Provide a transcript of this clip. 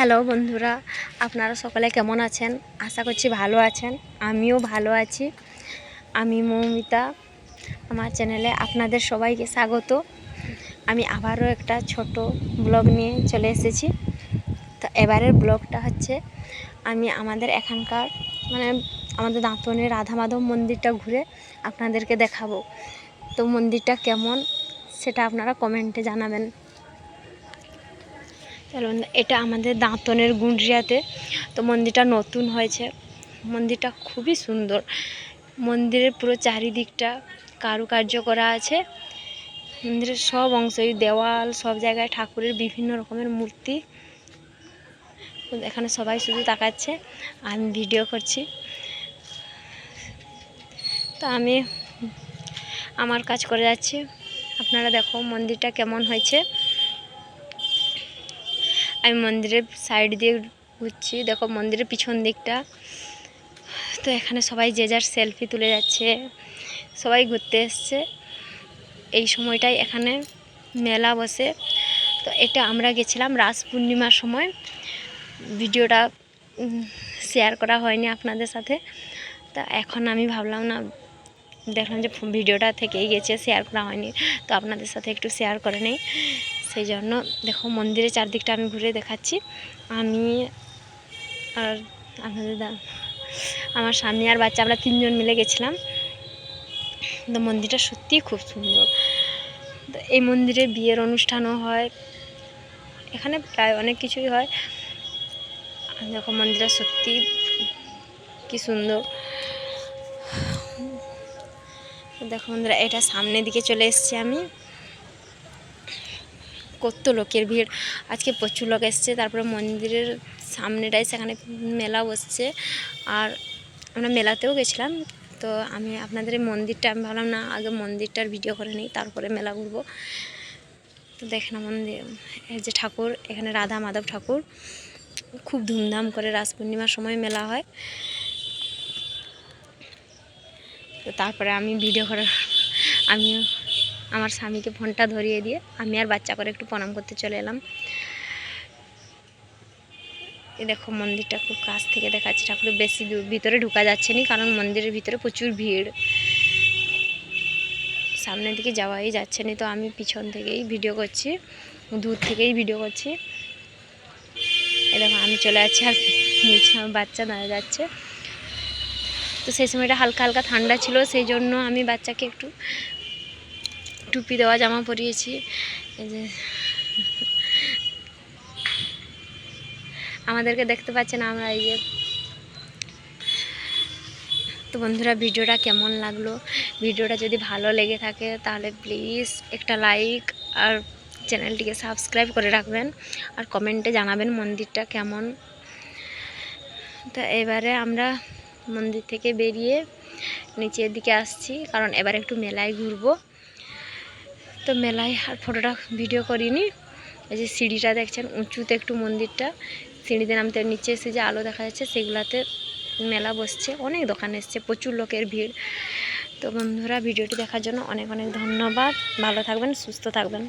Hello বন্ধুরা, আপনারা সকলে কেমন আছেন? আশা করছি ভালো আছেন। আমিও ভালো আছি। আমি মৌমিতা। আমার চ্যানেলে আপনাদের সবাইকে স্বাগত। আমি আবারও একটা ছোট ব্লগ নিয়ে চলে এসেছি। তো এবারের ব্লগটা হচ্ছে আমি আমাদের এখানকার আমাদের দাঁতনের রাধা মাধব মন্দিরটা ঘুরে আপনাদেরকে দেখাবো। তো মন্দিরটা কেমন সেটা আপনারা কমেন্টে জানাবেন। চলুন, এটা আমাদের দাঁতনের গুন্ডরিয়াতে। তো মন্দিরটা নতুন হয়েছে। মন্দিরটা খুবই সুন্দর। মন্দিরের পুরো চারিদিকটা কারুকার্য করা আছে। মন্দিরের সব অংশই, দেওয়াল, সব জায়গায় ঠাকুরের বিভিন্ন রকমের মূর্তি। এখানে সবাই শুধু তাকাচ্ছে, আমি ভিডিও করছি। তো আমি আমার কাজ করে যাচ্ছি। আপনারা দেখো মন্দিরটা কেমন হয়েছে। আমি মন্দিরের সাইড দিয়ে ঘুরছি, দেখো মন্দিরের পিছন দিকটা। তো এখানে সবাই যে যার সেলফি তুলে যাচ্ছে, সবাই ঘুরতে এসছে। এই সময়টাই এখানে মেলা বসে। তো এটা আমরা গেছিলাম রাস পূর্ণিমার সময়। ভিডিওটা শেয়ার করা হয়নি আপনাদের সাথে। তা এখন আমি ভাবলাম না, দেখলাম যে ভিডিওটা থেকেই গেছে, শেয়ার করা হয়নি, তো আপনাদের সাথে একটু শেয়ার করে নেই। সেই জন্য দেখো মন্দিরের চারদিকটা আমি ঘুরে দেখাচ্ছি। আমি আর আপনাদের আমার স্বামী আর বাচ্চা, আমরা 3 জন মিলে গেছিলাম। তো মন্দিরটা সত্যিই খুব সুন্দর। তো এই মন্দিরে বিয়ের অনুষ্ঠানও হয়, এখানে প্রায় অনেক কিছুই হয়। দেখো মন্দিরটা সত্যি কি সুন্দর। দেখো বন্ধুরা, এটা সামনের দিকে চলে এসেছি আমি। কত লোকের ভিড়, আজকে প্রচুর লোক এসছে। তারপরে মন্দিরের সামনেটাই সেখানে মেলা বসছে, আর আমরা মেলাতেও গেছিলাম। তো আমি আপনাদের এই মন্দিরটা, আমি ভাবলাম না আগে মন্দিরটার ভিডিও করে নিই, তারপরে মেলা ঘুরবো। তো দেখেন মন্দির, এই যে ঠাকুর, এখানে রাধা মাধব ঠাকুর। খুব ধুমধাম করে রাস পূর্ণিমার সময় মেলা হয়। তো তারপরে আমি ভিডিও করার, আমি আমার স্বামীকে ফোনটা ধরিয়ে দিয়ে আমি আর বাচ্চা করে একটু প্রণাম করতে চলে এলাম। এই দেখো মন্দিরটা খুব কাছ থেকে দেখাচ্ছে। ঠাকুরের বেশি দূর ভিতরে ঢোকা যাচ্ছে না, কারণ মন্দিরের ভিতরে প্রচুর ভিড়, সামনের দিকে যাওয়াই যাচ্ছে না। তো আমি পিছন থেকেই ভিডিও করছি, দূর থেকেই ভিডিও করছি। এই দেখো আমি চলে যাচ্ছি, আর নিচে আমার বাচ্চা দাঁড়িয়ে যাচ্ছে। তো সেই সময়টা হালকা হালকা ঠান্ডা ছিল, সেই জন্য আমি বাচ্চাকে একটু টুপি দেওয়া জামা পরিয়েছি। এই যে আমাদেরকে দেখতে পাচ্ছেন আমরা, এই যে। তো বন্ধুরা, ভিডিওটা কেমন লাগলো? ভিডিওটা যদি ভালো লেগে থাকে তাহলে প্লিজ একটা লাইক আর চ্যানেলটিকে সাবস্ক্রাইব করে রাখবেন, আর কমেন্টে জানাবেন মন্দিরটা কেমন। তো এবারে আমরা মন্দির থেকে বেরিয়ে নিচের দিকে আসছি, কারণ এবার একটু মেলায় ঘুরবো। তো মেলায় আর ফটোটা ভিডিও করিনি। এই যে সিঁড়িটা দেখছেন, উঁচুতে একটু মন্দিরটা, সিঁড়িতে নামতে নিচে এসে যে আলো দেখা যাচ্ছে সেগুলাতে মেলা বসছে, অনেক দোকান এসছে, প্রচুর লোকের ভিড়। তো বন্ধুরা, ভিডিওটি দেখার জন্য অনেক অনেক ধন্যবাদ। ভালো থাকবেন, সুস্থ থাকবেন।